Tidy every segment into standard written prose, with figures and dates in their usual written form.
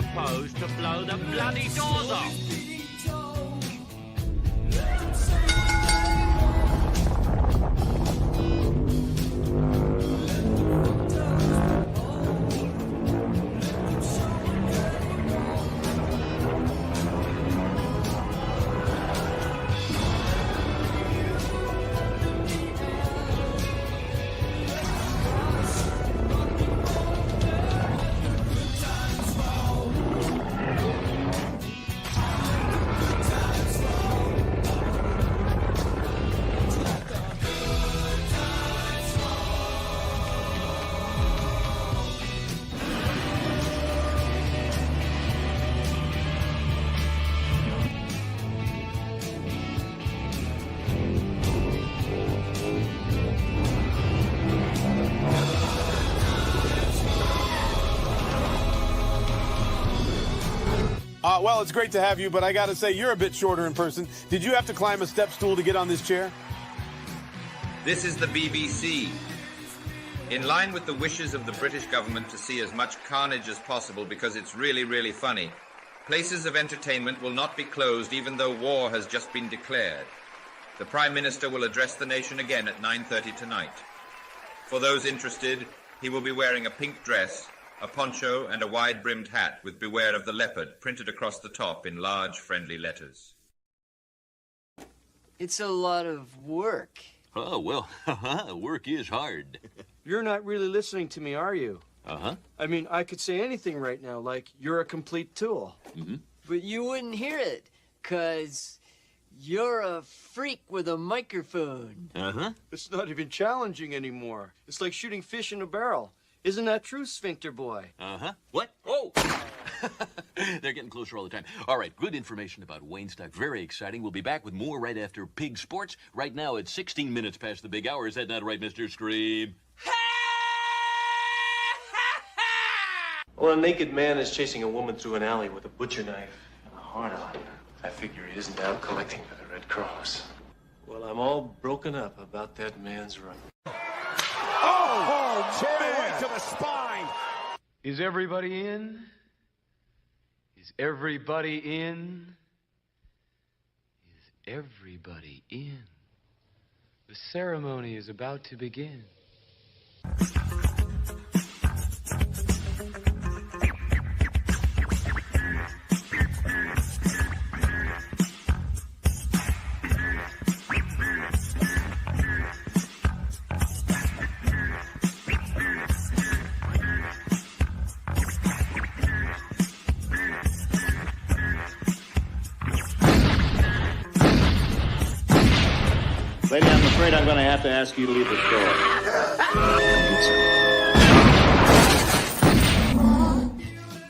supposed to blow the bloody doors off? Well, it's great to have you, but I got to say, you're a bit shorter in person. Did you have to climb a step stool to get on this chair? This is the BBC. In line with the wishes of the British government to see as much carnage as possible because it's really, really funny, places of entertainment will not be closed even though war has just been declared. The Prime Minister will address the nation again at 9:30 tonight. For those interested, he will be wearing a pink dress, a poncho and a wide-brimmed hat with "Beware of the Leopard" printed across the top in large, friendly letters. It's a lot of work. Oh, well, work is hard. You're not really listening to me, are you? Uh-huh. I mean, I could say anything right now, like, you're a complete tool. Mm-hmm. But you wouldn't hear it, 'cause you're a freak with a microphone. Uh-huh. It's not even challenging anymore. It's like shooting fish in a barrel. Isn't that true, Sphincter Boy? Uh-huh. What? Oh! They're getting closer all the time. All right, good information about Wayne Stock. Very exciting. We'll be back with more right after Pig Sports. Right now, it's 16 minutes past the big hour. Is that not right, Mr. Scream? Well, a naked man is chasing a woman through an alley with a butcher knife and a heart on. I figure he isn't out collecting for the Red Cross. Well, I'm all broken up about that man's run. Oh, right to the spine. Is everybody in? Is everybody in? Is everybody in? The ceremony is about to begin. Lady, I'm afraid I'm going to have to ask you to leave the store.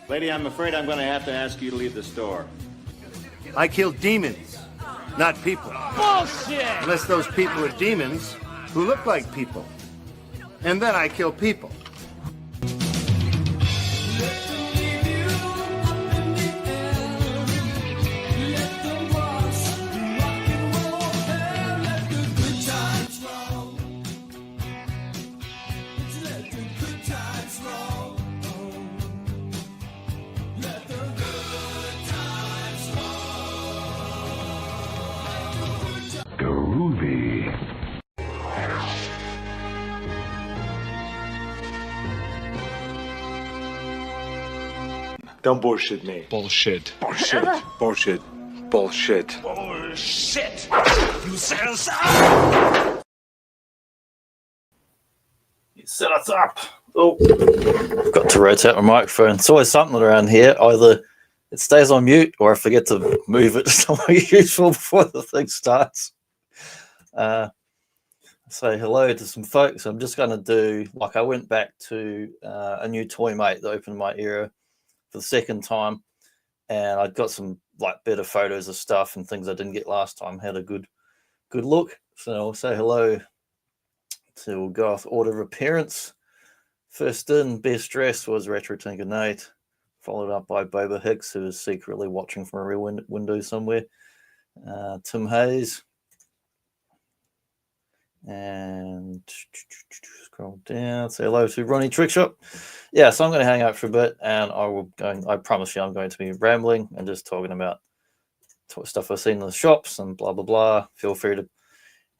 Lady, I'm afraid I'm going to have to ask you to leave the store. I kill demons, not people. Bullshit! Unless those people are demons who look like people. And then I kill people. Don't bullshit me. Bullshit. Bullshit. Bullshit. Bullshit. Bullshit! You set us up! You set us up. Oh, I've got to rotate my microphone. It's always something around here. Either it stays on mute or I forget to move it to somewhere useful before the thing starts. Say hello to some folks. I'm just going to do, like, I went back to a new toy mate that opened my area for the second time, and I'd got some like better photos of stuff and things I didn't get last time. Had a good look. So I'll say hello to Garth Order of Appearance. First in, best dressed was Retro Tinker Nate, followed up by Boba Hicks, who is secretly watching from a rear window somewhere. Tim Hayes, And scroll down. Say hello to Ronnie Trickshop. Yeah, so I'm going to hang out for a bit, and I promise you I'm going to be rambling and just talking about stuff I've seen in the shops and blah blah blah. Feel free to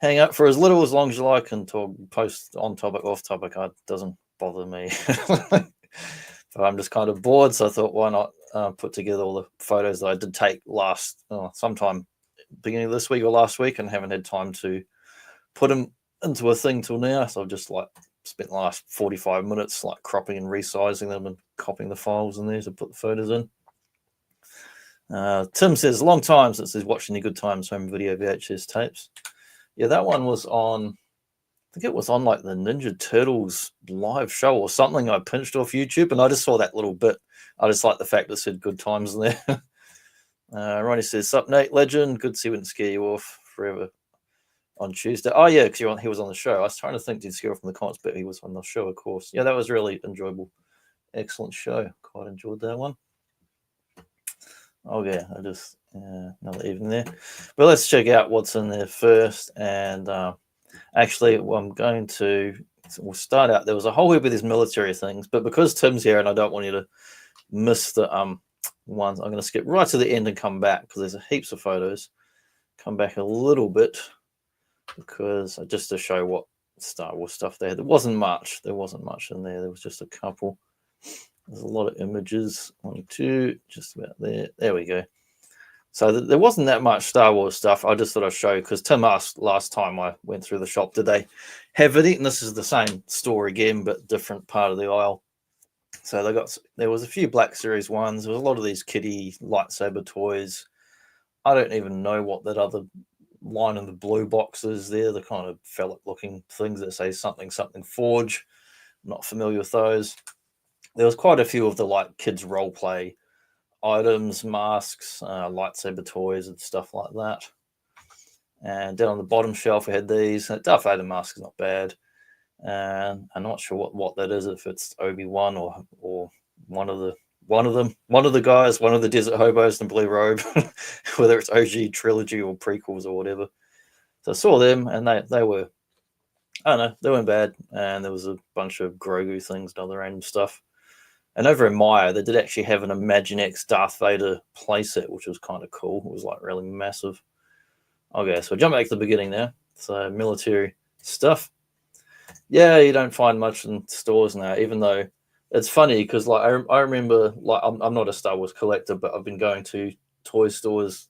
hang out for as little as long as you like and post on topic, off topic. It doesn't bother me. But I'm just kind of bored, so I thought, why not put together all the photos that I did take sometime beginning of this week or last week, and haven't had time to put them into a thing till now. So I've just spent the last 45 minutes cropping and resizing them and copying the files in there to put the photos in. Tim says, long time since he's watching the Good Times Home Video VHS tapes. Yeah, that one was on, I think it was on the Ninja Turtles live show or something. I pinched off YouTube, and I just saw that little bit. I just like the fact that it said Good Times in there. Ronnie says, sup Nate, legend. Good to see we didn't scare you off forever on Tuesday. Oh yeah, because he was on the show. I was trying to think, did he scare off from the comments, but he was on the show, of course. Yeah, that was really enjoyable. Excellent show. Quite enjoyed that one. Oh yeah, I just another evening there. But let's check out what's in there first. And actually, we'll start out. There was a whole heap of these military things, but because Tim's here and I don't want you to miss the ones, I'm going to skip right to the end and come back because there's heaps of photos. Come back a little bit because just to show what Star Wars stuff there. There wasn't much in there. There was just a couple. There's a lot of images. 1, 2, just about there. There we go. So there wasn't that much Star Wars stuff. I just thought I'd show you because Tim asked last time I went through the shop, did they have it? And this is the same store again, but different part of the aisle. So there was a few Black Series ones. There was a lot of these kiddie lightsaber toys. I don't even know what that other line in the blue boxes there, the kind of phallic looking things that say something Forge. Not familiar with those. There was quite a few of the kids role play items, masks, lightsaber toys and stuff like that. And down on the bottom shelf we had these. Darth Vader mask is not bad. And I'm not sure what that is, if it's Obi-Wan or one of the guys, one of the desert hobos in the blue robe, whether it's OG trilogy or prequels or whatever. So I saw them, and they were, I don't know, they weren't bad. And there was a bunch of Grogu things and other random stuff. And over in Maya, they did actually have an Imaginext Darth Vader playset, which was kind of cool. It was really massive. Okay, so jump back to the beginning now. So military stuff. Yeah, you don't find much in stores now, even though it's funny because I remember I'm not a Star Wars collector, but I've been going to toy stores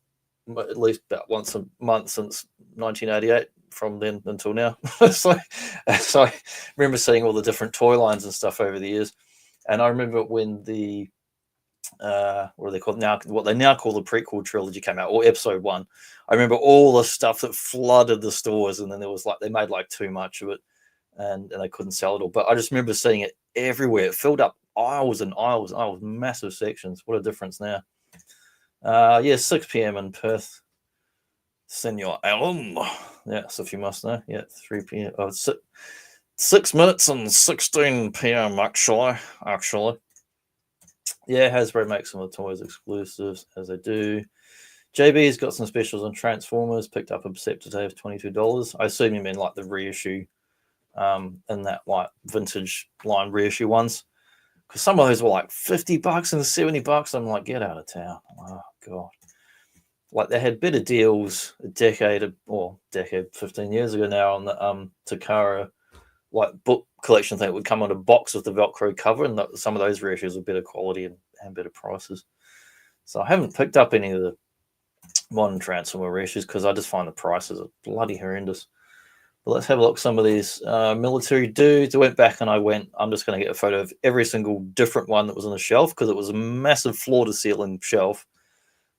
at least about once a month since 1988 from then until now. so I remember seeing all the different toy lines and stuff over the years. And I remember when the what are they called now? What they now call the prequel trilogy came out, or episode 1. I remember all the stuff that flooded the stores, and then there was they made too much of it, and they couldn't sell it all. But I just remember seeing it everywhere. It filled up aisles and aisles, massive sections. What a difference now. 6 p.m. in Perth. Senor Allen. Yes, if you must know. Yeah, 3 p.m. Oh, 6 minutes and 16 p.m. actually. Yeah, Hasbro makes some of the toys exclusives, as they do. JB's got some specials on Transformers. Picked up a Perceptor today of $22. I assume you mean the reissue, in that vintage line reissue ones. Because some of those were $50 and $70. I'm like, get out of town. Oh, God. They had better deals a decade, 15 years ago now on the Takara book collection thing. It would come on a box with the Velcro cover, and some of those reissues were better quality and better prices. So I haven't picked up any of the modern Transformer reissues because I just find the prices are bloody horrendous. But let's have a look at some of these military dudes. I went back and I'm just going to get a photo of every single different one that was on the shelf because it was a massive floor-to-ceiling shelf.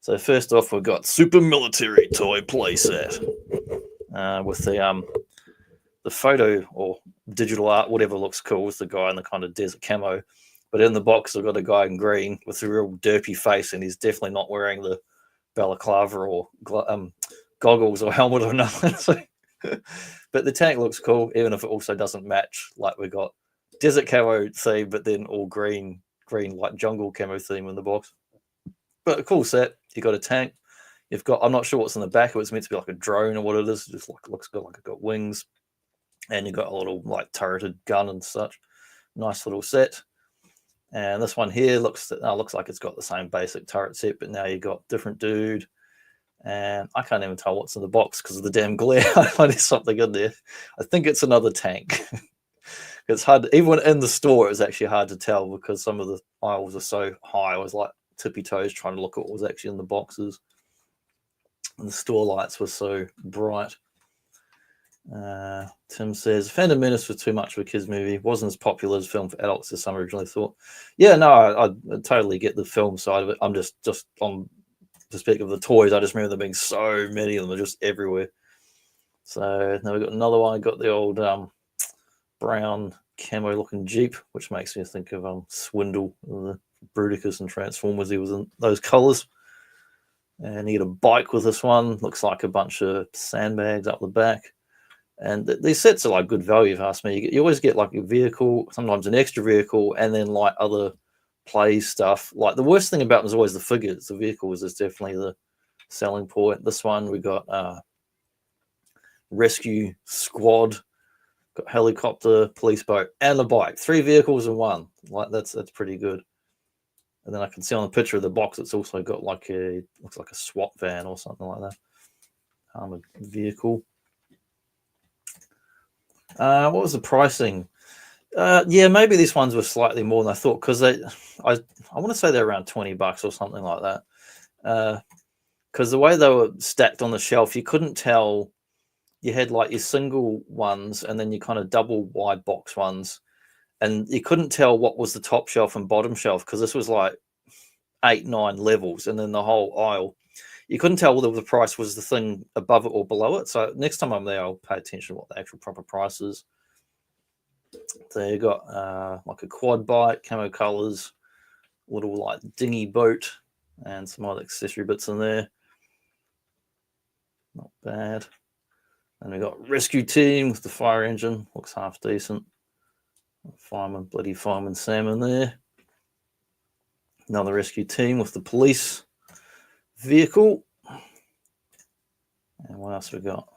So first off, we've got Super Military Toy Playset with the photo or digital art, whatever looks cool, with the guy in the kind of desert camo. But in the box, I've got a guy in green with a real derpy face, and he's definitely not wearing the balaclava or goggles or helmet or nothing. But the tank looks cool, even if it also doesn't match. We got desert camo theme, but then all green jungle camo theme in the box. But a cool set. You got a tank. You've got, I'm not sure what's in the back. It was meant to be a drone or what it is. It just looks good, it's got wings. and you got a little like turreted gun and such. Nice little set. And this one here looks like it's got the same basic turret set, but now you got different dude. And I can't even tell what's in the box because of the damn glare. I know there's something in there. I think it's another tank. It's hard, even in the store, it was actually hard to tell because some of the aisles are so high. I was like tippy toes trying to look at what was actually in the boxes. And the store lights were so bright. Tim says, Phantom Menace was too much of a kids' movie. Wasn't as popular as film for adults as some originally thought. Yeah, no, I totally get the film side of it. I'm just on perspective of the toys. I just remember there being so many of them, they're just everywhere. So now we've got another one. Got the old brown camo looking Jeep, which makes me think of Swindle, the Bruticus and Transformers. He was in those colors. And you get a bike with this one. Looks like a bunch of sandbags up the back. And these sets are like good value, if you ask me. You always get like a vehicle, sometimes an extra vehicle, and then like other play stuff. Like the worst thing about them is always the figures. The vehicles is definitely the selling point. This one we got rescue squad, got helicopter, police boat, and a bike. 3 vehicles in one. Like that's pretty good. And then I can see on the picture of the box, it's also got like looks like a SWAT van or something like that. Armored vehicle. What was the pricing? Yeah, maybe these ones were slightly more than I thought because I want to say they're around $20 or something like that. Because the way they were stacked on the shelf, you couldn't tell. You had like your single ones and then your kind of double wide box ones, and you couldn't tell what was the top shelf and bottom shelf because this was like 8, 9 levels, and then the whole aisle. You couldn't tell whether the price was the thing above it or below it. So next time I'm there, I'll pay attention to what the actual proper price is. So you got like a quad bike, camo colors, little like dinghy boat, and some other accessory bits in there. Not bad. And we got rescue team with the fire engine. Looks half decent. Bloody fireman Sam in there. Another rescue team with the police vehicle. And what else we got?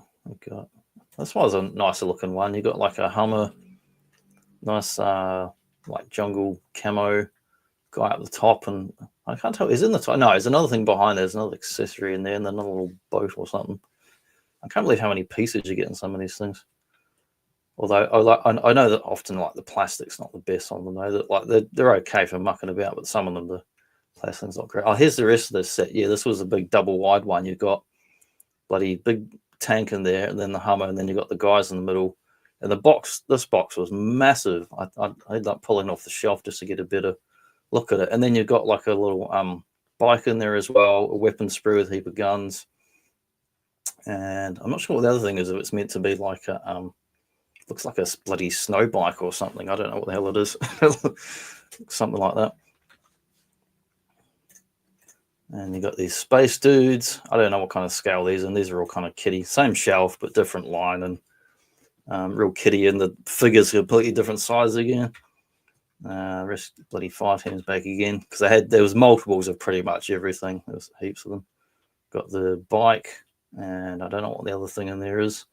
This was a nicer looking one. You got like a Hummer, nice like jungle camo guy up the top, and I can't tell. Is in the top? No, there's another thing behind. There's another accessory in there, and another little boat or something. I can't believe how many pieces you get in some of these things. Although I know that often like the plastic's not the best on them. Though that like they're okay for mucking about, but some of them the plastic's not great. Oh, here's the rest of this set. Yeah, this was a big double wide one. You got bloody big tank in there, and then the Hummer, and then you got the guys in the middle. And the box, this box was massive. I ended up pulling off the shelf just to get a better look at it. And then you've got like a little bike in there as well, a weapon sprue with a heap of guns. And I'm not sure what the other thing is, if it's meant to be like a looks like a bloody snow bike or something. I don't know what the hell it is. Something like that. And you got these space dudes. I don't know what kind of scale these are, and these are all kind of kiddie. Same shelf, but different line, and real kiddie, and the figures are completely different size again. Rest bloody fire teams back again, because there was multiples of pretty much everything. There was heaps of them. Got the bike, and I don't know what the other thing in there is.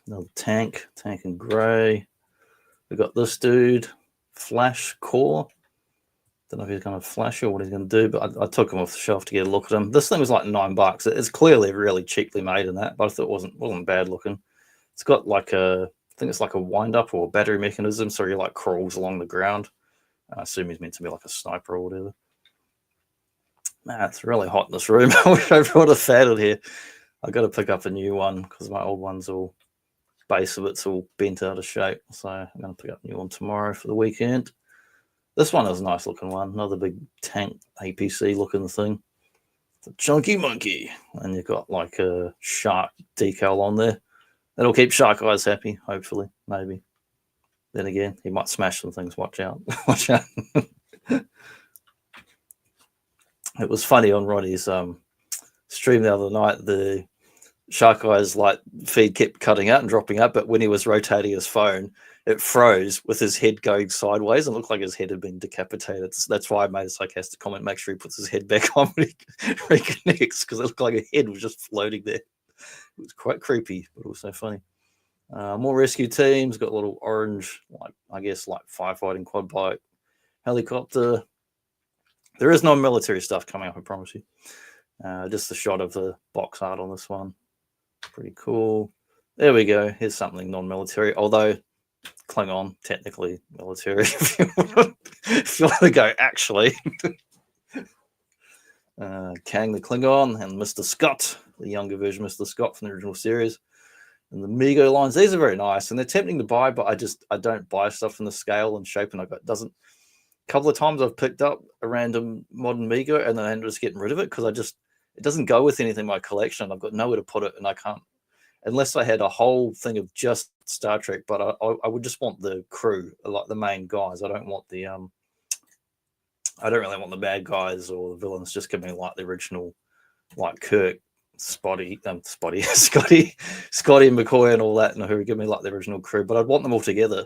Another tank in grey. We got this dude, Flash Core. Don't know if he's going to flash or what he's going to do, but I took him off the shelf to get a look at him. This thing was like $9. It's clearly really cheaply made in that, but I thought it wasn't bad looking. It's got like I think it's like a wind up or a battery mechanism, so he like crawls along the ground. I assume he's meant to be like a sniper or whatever. Man, it's really hot in this room. I wish I brought a fan in here. I got to pick up a new one because my old one's all base of it's all bent out of shape. So I'm going to pick up a new one tomorrow for the weekend. This one is a nice looking one. Another big tank APC looking thing. It's a chunky monkey. And you've got like a shark decal on there. It'll keep Shark Eyes happy, hopefully, maybe. Then again, he might smash some things. Watch out. Watch out. It was funny on Ronnie's stream the other night. The Shark Eyes like feed kept cutting out and dropping out, but when he was rotating his phone, it froze with his head going sideways and looked like his head had been decapitated. So that's why I made a sarcastic comment, make sure he puts his head back on when he reconnects, because it looked like a head was just floating there. It was quite creepy, but also funny. More rescue teams. Got a little orange, like I guess, like firefighting quad bike, helicopter. There is no military stuff coming up, I promise you. Just the shot of the box art on this one. Pretty cool. There we go. Here's something non-military, although Klingon, technically military. If you want to go, actually. Kang the Klingon and Mr. Scott, the younger version of Mr. Scott from the original series. And the Mego lines, these are very nice. And they're tempting to buy, but I don't buy stuff in the scale and shape. And it doesn't. A couple of times I've picked up a random modern Mego and then I ended up just getting rid of it because it doesn't go with anything in my collection. I've got nowhere to put it and I can't, unless I had a whole thing of just Star Trek, but I would just want the crew, like the main guys. I don't want the, I don't really want the bad guys or the villains. Just give me like the original, like Kirk, Scotty, Scotty and McCoy and all that, and who give me like the original crew. But I'd want them all together.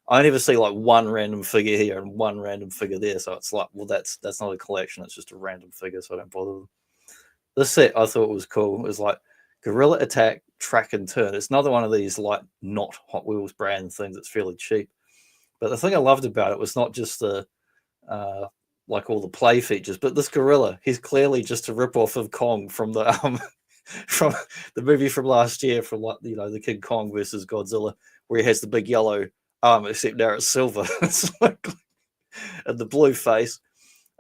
I never see like one random figure here and one random figure there. So it's like, well, that's not a collection. It's just a random figure, so I don't bother them. This set I thought was cool. It was like Gorilla Attack, Track and Turn. It's another one of these like not Hot Wheels brand things that's fairly cheap. But the thing I loved about it was not just the like all the play features, but this gorilla, he's clearly just a rip-off of Kong from the from the movie from last year, from like, you know, the King Kong versus Godzilla, where he has the big yellow arm, except now it's silver. It's like, and the blue face.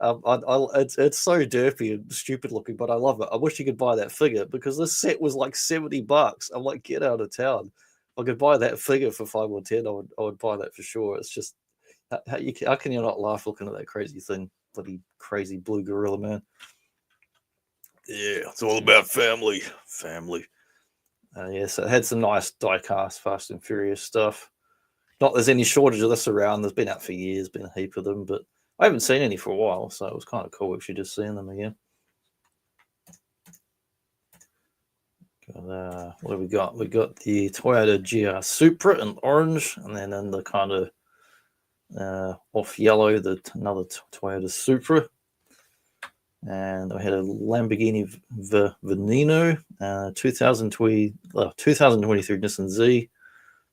It's so derpy and stupid looking, but I love it. I wish you could buy that figure because this set was like $70. I'm like, get out of town. If I could buy that figure for 5 or 10, I would buy that for sure. It's just how can you not laugh looking at that crazy thing, bloody crazy blue gorilla, man? Yeah, it's all about family. Yeah, so it had some nice die-cast Fast and Furious stuff. Not there's any shortage of this around. There's been out for years, been a heap of them, but I haven't seen any for a while, so it was kind of cool actually just seeing them again. What have we got? We got the Toyota GR Supra in orange, and then in the kind of off yellow, another Toyota Supra. And I had a Lamborghini Veneno, 2023 Nissan Z.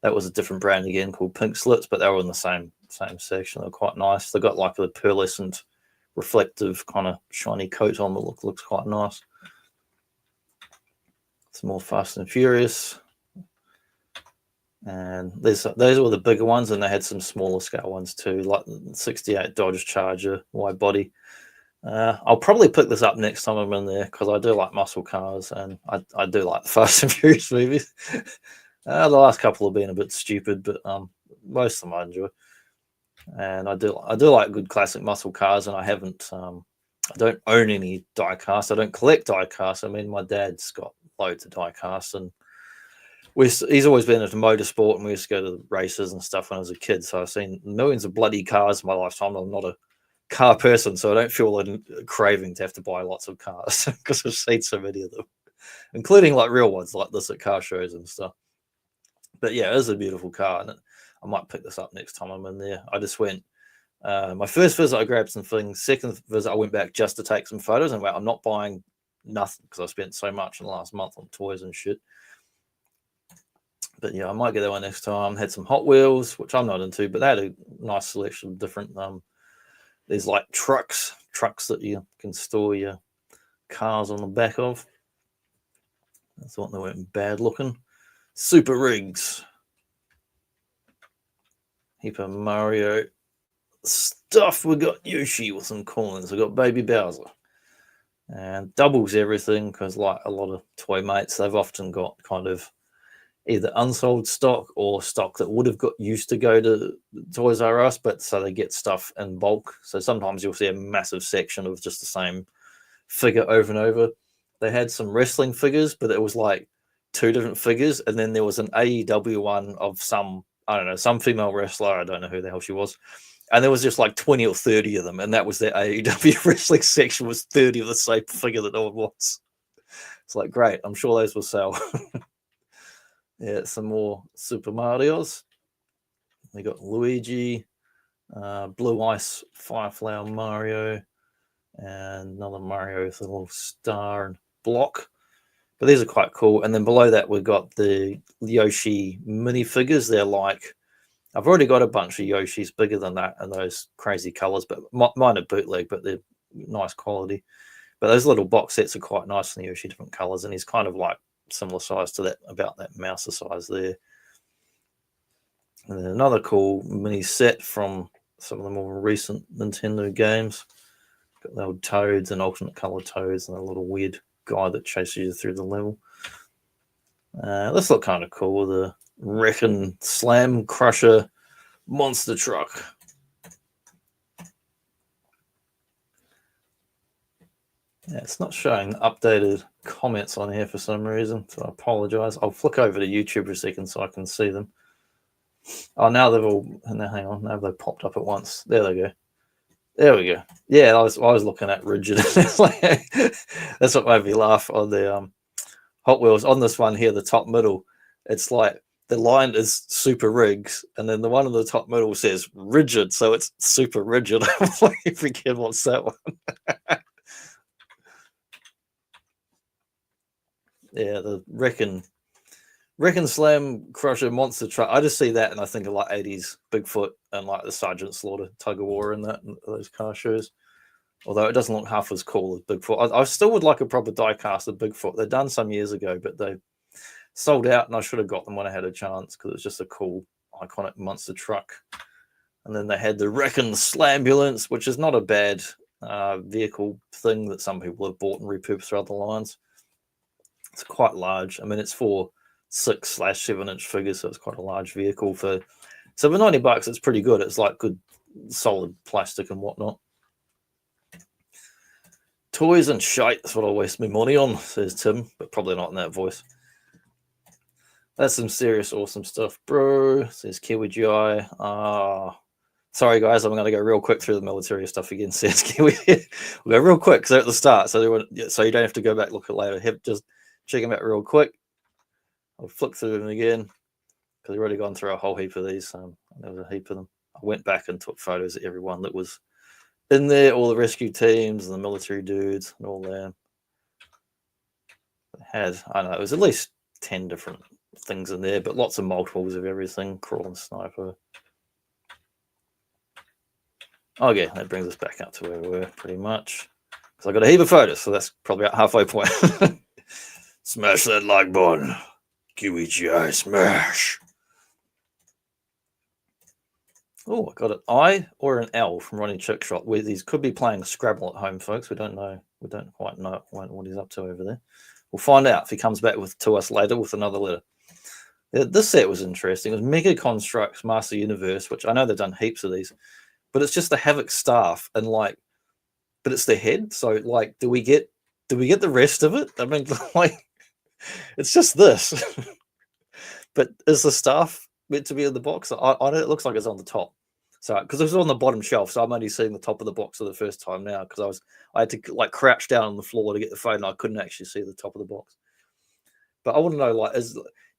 That was a different brand again called Pink Slits, but they were in the same section. They're quite nice. They got like a pearlescent, reflective kind of shiny coat on that looks quite nice. Some more Fast and Furious. And those were the bigger ones, and they had some smaller scale ones too, like the 68 Dodge Charger wide body. I'll probably pick this up next time I'm in there because I do like muscle cars and I do like the Fast and Furious movies. The last couple have been a bit stupid, but most of them I enjoy. And I do like good classic muscle cars, and I don't own any die casts. I don't collect die casts. I mean, my dad's got loads of die casts, and he's always been into motorsport, and we used to go to the races and stuff when I was a kid. So I've seen millions of bloody cars in my lifetime. I'm not a car person, so I don't feel a craving to have to buy lots of cars because I've seen so many of them, including like real ones like this at car shows and stuff. But yeah, it is a beautiful car, and I might pick this up next time I'm in there. I just went, my first visit I grabbed some things. Second visit I went back just to take some photos, and I'm not buying nothing because I spent so much in the last month on toys and shit. But yeah, I might get that one next time. Had some Hot Wheels, which I'm not into, but they had a nice selection of different, there's like trucks that you can store your cars on the back of. I thought they weren't bad looking. Super rigs. Heap of Mario stuff. We got Yoshi with some coins. We got Baby Bowser. And doubles everything because, like a lot of toy mates, they've often got kind of either unsold stock or stock that would have got used to go to Toys R Us, but so they get stuff in bulk. So sometimes you'll see a massive section of just the same figure over and over. They had some wrestling figures, but it was like 2 different figures, and then there was an AEW one of some female wrestler. I don't know who the hell she was. And there was just like 20 or 30 of them, and that was their AEW wrestling section, was 30 of the same figure that no one wants. It's like, great, I'm sure those will sell. Yeah, some more Super Marios. We got Luigi, Blue Ice Fireflower Mario, and another Mario with a little star and block. But these are quite cool. And then below that, we've got the Yoshi minifigures. They're like, I've already got a bunch of Yoshis bigger than that and those crazy colors, but mine are bootleg, but they're nice quality. But those little box sets are quite nice in the Yoshi, different colors. And he's kind of like similar size to that, about that mouse size there. And then another cool mini set from some of the more recent Nintendo games. Got the old Toads and alternate color Toads and a little weird guy that chases you through the level. This look kind of cool. The Wrecking Slam Crusher monster truck. Yeah, it's not showing updated comments on here for some reason, so I apologize. I'll flick over to YouTube for a second so I can see them. Oh, now they've all, hang on, now they've popped up at once. There they go. There we go. Yeah, I was looking at rigid. That's what made me laugh on the Hot Wheels. On this one here, the top middle, it's like the line is super rigs, and then the one in the top middle says rigid, so it's super rigid. I'm like, forget what's that one. Yeah, the Wrecking Slam Crusher monster truck. I just see that and I think of like 80s Bigfoot and like the Sergeant Slaughter tug of war in that, and those car shows. Although it doesn't look half as cool as Bigfoot. I still would like a proper die cast of Bigfoot. They're done some years ago, but they sold out, and I should have got them when I had a chance because it's just a cool, iconic monster truck. And then they had the Wrecking Slambulance, which is not a bad vehicle thing that some people have bought and repurposed for other lines. It's quite large. I mean, it's for 6/7 inch figures, so it's quite a large vehicle. So for $90, it's pretty good. It's like good, solid plastic and whatnot. Toys and shite, that's what I waste my money on, says Tim, but probably not in that voice. That's some serious awesome stuff, bro, says Kiwi GI. Sorry, guys, I'm going to go real quick through the military stuff again, says Kiwi. We'll go real quick because they're at the start, so you don't have to go back look at later. Just check them out real quick. I'll flick through them again because I've already gone through a whole heap of these. There was a heap of them. I went back and took photos of everyone that was in there, all the rescue teams and the military dudes and all that. They had, I don't know, it was at least 10 different things in there, but lots of multiples of everything. Crawling Sniper. Okay, that brings us back up to where we were pretty much. Because I got a heap of photos, so that's probably about halfway point. Smash that like button. QEGI smash. Oh, I got an I or an L from Ronnie Chickshot. Where these could be playing Scrabble at home, folks. We don't know. We don't quite know what he's up to over there. We'll find out if he comes back to us later with another letter. This set was interesting. It was Mega Constructs Master Universe, which I know they've done heaps of these, but it's just the Havoc staff and like, but it's the head. So like, do we get the rest of it? I mean, like, it's just this. But is the staff meant to be in the box? I know it looks like it's on the top. So because it was on the bottom shelf, so I'm only seeing the top of the box for the first time now because I had to like crouch down on the floor to get the phone and I couldn't actually see the top of the box. But I want to know, like,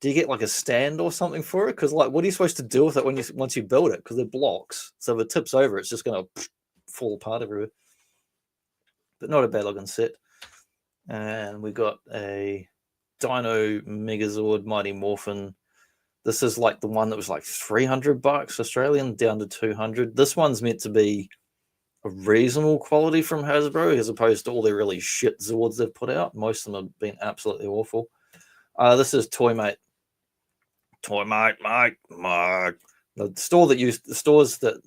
do you get like a stand or something for it? Because like, what are you supposed to do with it once you build it? Because they're blocks, so if it tips over, it's just going to fall apart everywhere. But not a bad looking set. And we got a Dino Megazord Mighty Morphin. This is like the one that was like $300 Australian down to 200. This one's meant to be a reasonable quality from Hasbro as opposed to all the really shit Zords they've put out. Most of them have been absolutely awful. This is Toymate. Mike. The stores that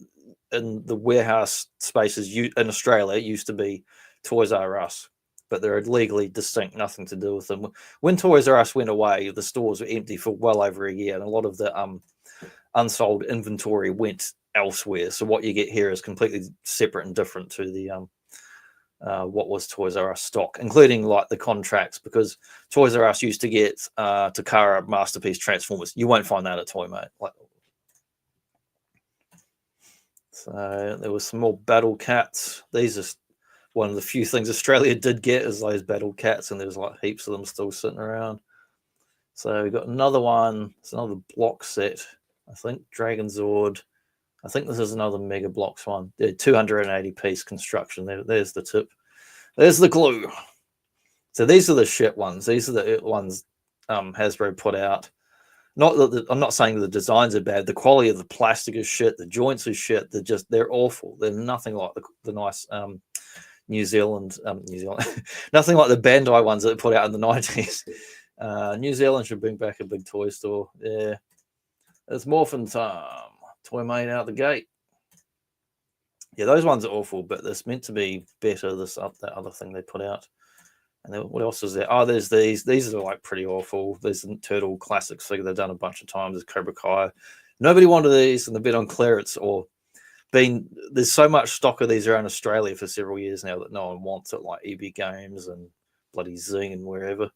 in the warehouse spaces in Australia used to be Toys R Us, but they're legally distinct, nothing to do with them. When Toys R Us went away, the stores were empty for well over a year, and a lot of the unsold inventory went elsewhere. So what you get here is completely separate and different to the what was Toys R Us stock, including like the contracts, because Toys R Us used to get Takara Masterpiece Transformers. You won't find that at Toymate. So there was some more Battle Cats. These are one of the few things Australia did get is those Battle Cats, and there's like heaps of them still sitting around. So we got another one. It's another block set, I think. Dragon Zord. I think this is another Mega Blocks one. They're 280 piece construction. There's the tip. There's the glue. So these are the shit ones. These are the ones Hasbro put out. Not that I'm not saying the designs are bad. The quality of the plastic is shit. The joints are shit. They're awful. They're nothing like the nice New Zealand, nothing like the Bandai ones that they put out in the 90s. New Zealand should bring back a big toy store. Yeah, it's Morphin time. Toy made out the gate. Yeah, those ones are awful, but it's meant to be better. That other thing they put out. And then what else is there? Oh, there's these. These are like pretty awful. There's the Turtle Classics figure they've done a bunch of times. There's Cobra Kai. Nobody wanted these, and they've been on clearance or been. There's so much stock of these around Australia for several years now that no one wants it, like EB Games and bloody Zing and wherever.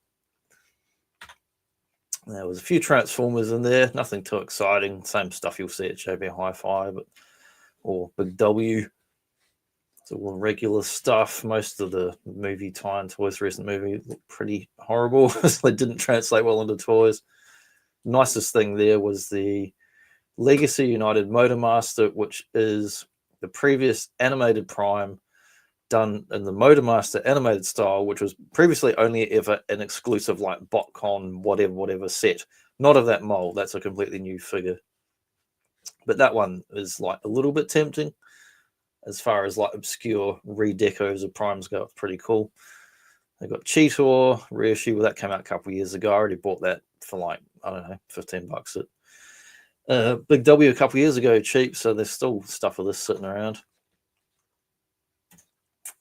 There was a few Transformers in there. Nothing too exciting. Same stuff you'll see at JB Hi-Fi, or Big W. It's all regular stuff. Most of the movie tie-in toys, recent movie, looked pretty horrible. They didn't translate well into toys. Nicest thing there was the Legacy United Motormaster, which is the previous animated Prime done in the Motormaster animated style, which was previously only ever an exclusive like BotCon whatever set. Not of that mold. That's a completely new figure. But that one is like a little bit tempting. As far as like obscure redecos of Primes go, it's pretty cool. They got Cheetor reissue. Well, that came out a couple of years ago. I already bought that for like, I don't know, $15 at Big W a couple of years ago, cheap. So there's still stuff of this sitting around.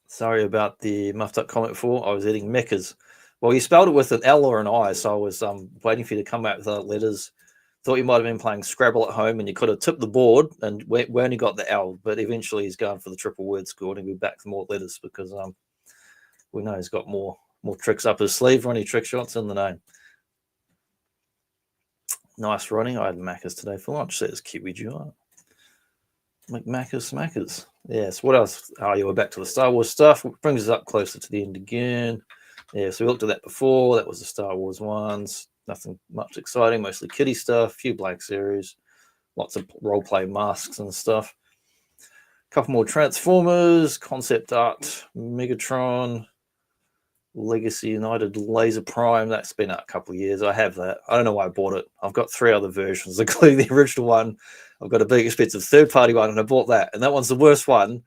Sorry about the muffed up comment for. I was eating Mechas. Well, you spelled it with an L or an I, so I was waiting for you to come back with the letters. Thought you might have been playing Scrabble at home and you could have tipped the board and we only got the L, but eventually he's going for the triple word score and he'll be back for more letters because we know he's got more tricks up his sleeve. Ronnie Trick Shots in the name. Nice, Ronnie. I had Macca's today for lunch. Says Kiwi Duo. McMacca's Smackers. Yes, what else? Oh, you were back to the Star Wars stuff. Which brings us up closer to the end again. Yeah, so we looked at that before. That was the Star Wars ones. Nothing much exciting, mostly kiddie stuff, a few Black Series, lots of role-play masks and stuff. A couple more Transformers, concept art, Megatron, Legacy United Laser Prime. That's been out a couple of years. I have that. I don't know why I bought it. I've got 3 other versions, including the original one. I've got a big expensive third-party one, and I bought that. And that one's the worst one.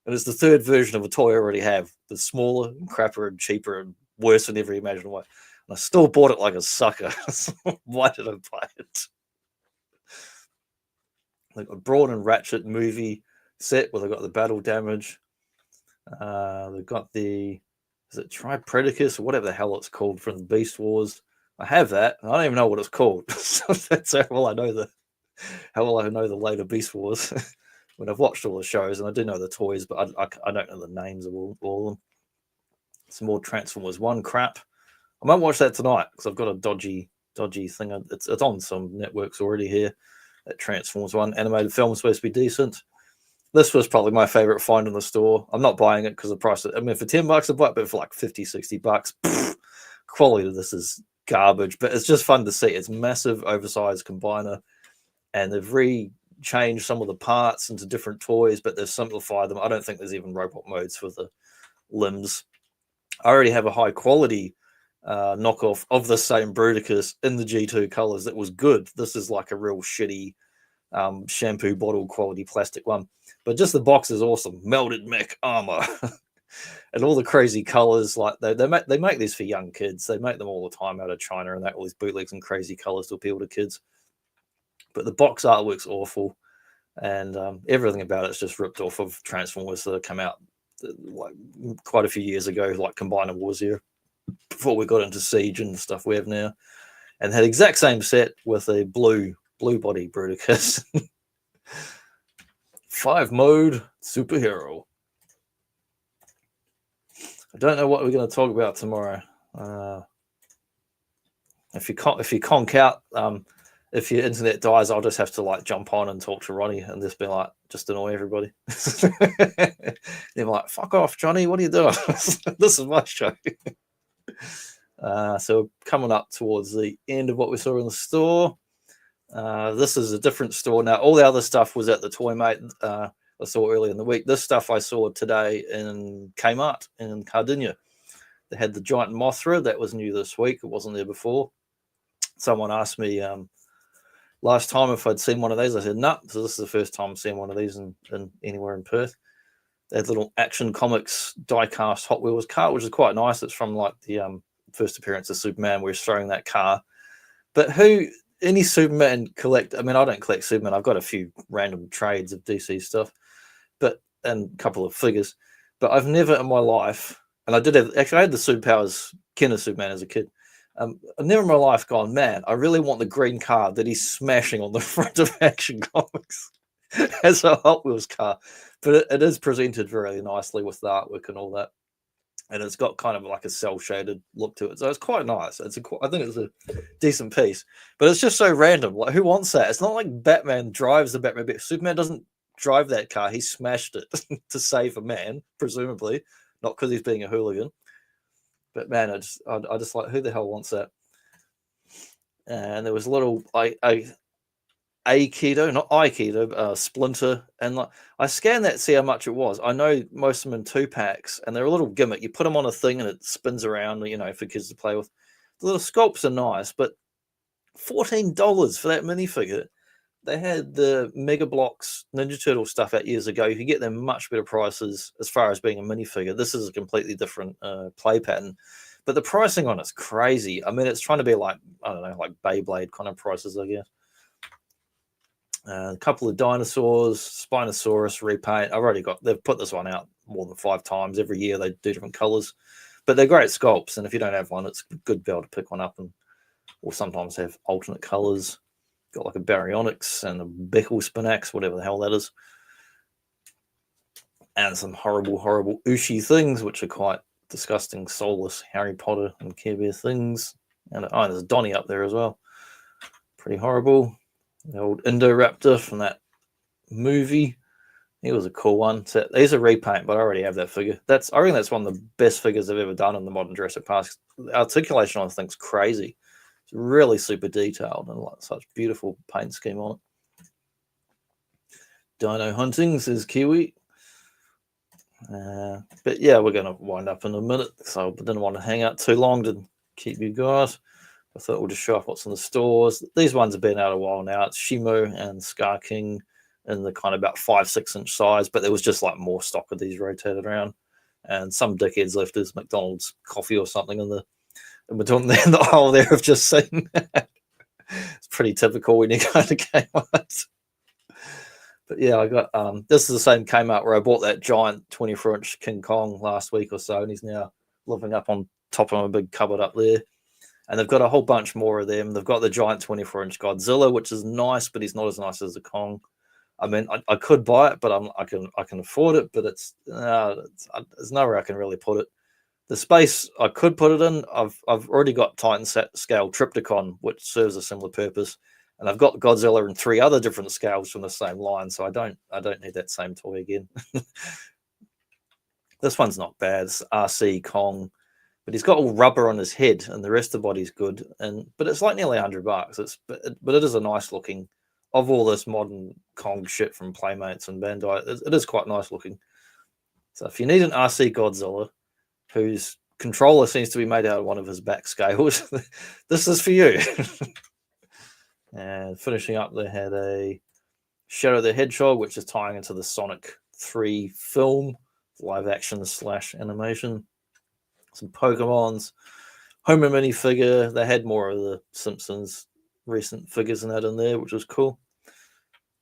And it's the third version of a toy I already have. The smaller and crappier and cheaper and worse in every imaginable way. I still bought it like a sucker. Why did I buy it? They've got Brawn and Ratchet movie set where they've got the battle damage. They've got the, is it Tripredacus or whatever the hell it's called from the Beast Wars. I have that. I don't even know what it's called. So that's how well I know the later Beast Wars. When I've watched all the shows and I do know the toys, but I don't know the names of all of them. Some more Transformers 1 crap. I might watch that tonight because I've got a dodgy thing. It's on some networks already here. That Transformers 1 animated film is supposed to be decent. This was probably my favorite find in the store. I'm not buying it because the price. I mean, for $10 I buy it, but for like $50-$60, quality of this is garbage. But it's just fun to see. It's massive, oversized combiner, and they've changed some of the parts into different toys, but they've simplified them. I don't think there's even robot modes for the limbs. I already have a high quality knockoff of the same Bruticus in the G2 colors that was good. This is like a real shitty shampoo bottle quality plastic one, but just the box is awesome. Melted mech armor and all the crazy colors. Like they make these for young kids. They make them all the time out of China and all these bootlegs and crazy colors to appeal to kids. But the box artwork's awful, and everything about it's just ripped off of Transformers that come out like quite a few years ago, like Combiner Wars here, before we got into Siege and the stuff we have now, and had the exact same set with a blue body Bruticus. 5 mode superhero. I don't know what we're going to talk about tomorrow. If you conk out, if your internet dies, I'll just have to like jump on and talk to Ronnie and just be like, just annoy everybody. They're like, fuck off, Johnny. What are you doing? This is my show. So coming up towards the end of what we saw in the store. This is a different store. Now, all the other stuff was at the Toy Mate. I saw earlier in the week. This stuff I saw today in Kmart in Cardinia. They had the giant Mothra that was new this week. It wasn't there before. Someone asked me last time if I'd seen one of these. I said no. So this is the first time I'm seeing one of these in anywhere in Perth. They had little Action Comics die-cast Hot Wheels car, which is quite nice. It's from like the first appearance of Superman, where he's throwing that car. But any Superman collect? I mean, I don't collect Superman. I've got a few random trades of DC stuff, and a couple of figures. But I've never in my life, and I had the superpowers Ken of Superman as a kid. I've never in my life gone, man, I really want the green car that he's smashing on the front of Action Comics as a Hot Wheels car. But it is presented very nicely with the artwork and all that. And it's got kind of like a cel-shaded look to it. So it's quite nice. I think it's a decent piece. But it's just so random. Like, who wants that? It's not like Batman drives the Batmobile. Superman doesn't drive that car. He smashed it to save a man, presumably. Not because he's being a hooligan. But man, I just like, who the hell wants that? And there was a little Splinter, and like I scanned that to see how much it was. I know most of them in 2-packs, and they're a little gimmick. You put them on a thing and it spins around, for kids to play with. The little sculpts are nice, but $14 for that minifigure. They had the Mega Bloks Ninja Turtle stuff out years ago. You could get them much better prices as far as being a minifigure. This is a completely different play pattern, but the pricing on it's crazy. I mean, it's trying to be like, I don't know, like Beyblade kind of prices, I guess. A couple of dinosaurs, Spinosaurus repaint. They've put this one out more than 5 times. Every year they do different colors, but they're great sculpts. And if you don't have one, it's good to be able to pick one up or sometimes have alternate colors. Got like a Baryonyx and a Bickle Spinax, whatever the hell that is. And some horrible, horrible Ushi things, which are quite disgusting, soulless Harry Potter and Care Bear things. And there's a Donnie up there as well. Pretty horrible. The old Indoraptor from that movie. He was a cool one. So these are repaint, but I already have that figure. I reckon that's one of the best figures I've ever done in the modern Jurassic Park. The articulation on the thing's crazy. It's really super detailed and like such beautiful paint scheme on it. Dino Hunting says Kiwi. But yeah, we're going to wind up in a minute, so I didn't want to hang out too long to keep you guys. I thought we'll just show off what's in the stores. These ones have been out a while now. It's Shimo and Scar King in the kind of about 5-6 inch size, but there was just like more stock of these rotated around. And some dickheads left his McDonald's coffee or something in between the aisle there. I've just seen that. It's pretty typical when you go to Kmart. But yeah, I got this is the same Kmart where I bought that giant 24-inch King Kong last week or so, and he's now living up on top of a big cupboard up there. And they've got a whole bunch more of them. They've got the giant 24-inch Godzilla, which is nice, but he's not as nice as the Kong. I mean, I could buy it, but I can afford it, but there's nowhere I can really put it. The space I could put it in, I've already got Titan scale Trypticon, which serves a similar purpose, and I've got Godzilla in 3 other different scales from the same line, so I don't need that same toy again. This one's not bad. It's RC Kong, but he's got all rubber on his head, and the rest of the body's good. But it's like nearly $100. But it is a nice looking. Of all this modern Kong shit from Playmates and Bandai, it is quite nice looking. So if you need an RC Godzilla, whose controller seems to be made out of one of his back scales, this is for you. And finishing up, they had a Shadow the Hedgehog, which is tying into the Sonic 3 film, live action / animation. Some Pokemons, Homer minifigure. They had more of the Simpsons recent figures and that in there, which was cool.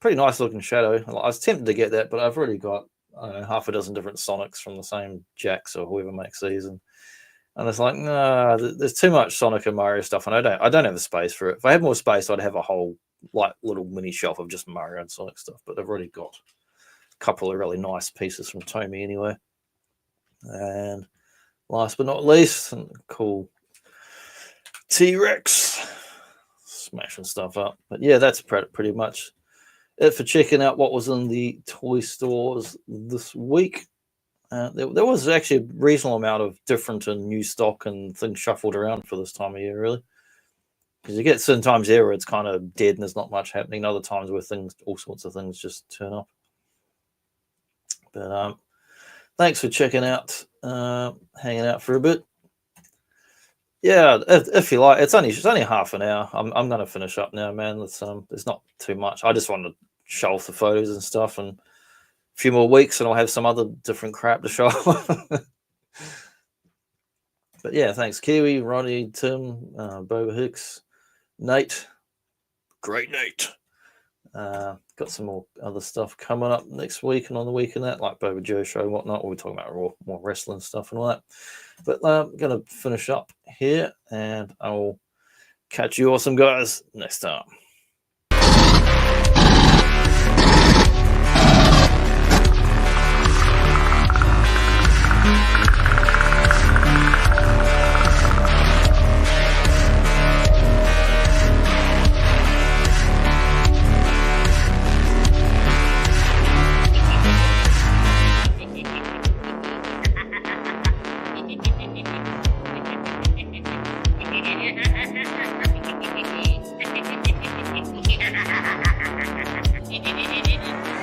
Pretty nice looking Shadow. I was tempted to get that, but I've already got half a dozen different Sonics from the same Jax or whoever makes these, and it's like, nah, there's too much Sonic and Mario stuff, and I don't have the space for it. If I had more space, I'd have a whole like little mini shelf of just Mario and Sonic stuff, but I've already got a couple of really nice pieces from Tomy anyway. And last but not least, some cool T-Rex smashing stuff up. But yeah, that's pretty much it for checking out what was in the toy stores this week. There was actually a reasonable amount of different and new stock and things shuffled around for this time of year, really. Because you get certain times there where it's kind of dead and there's not much happening. Other times where all sorts of things just turn up. But thanks for checking out, hanging out for a bit. Yeah, if you like, it's only half an hour. I'm gonna finish up now, man. There's not too much. I just want to show off the photos and stuff, and a few more weeks, and I'll have some other different crap to show. But yeah, thanks, Kiwi, Ronnie, Tim, Boba Hicks, Nate, great Nate. Got some more other stuff coming up next week and on the week and that, like Boba Joe show and whatnot. We're talking about more wrestling stuff and all that. But I'm going to finish up here, and I will catch you awesome guys next time. Ha ha ha ha!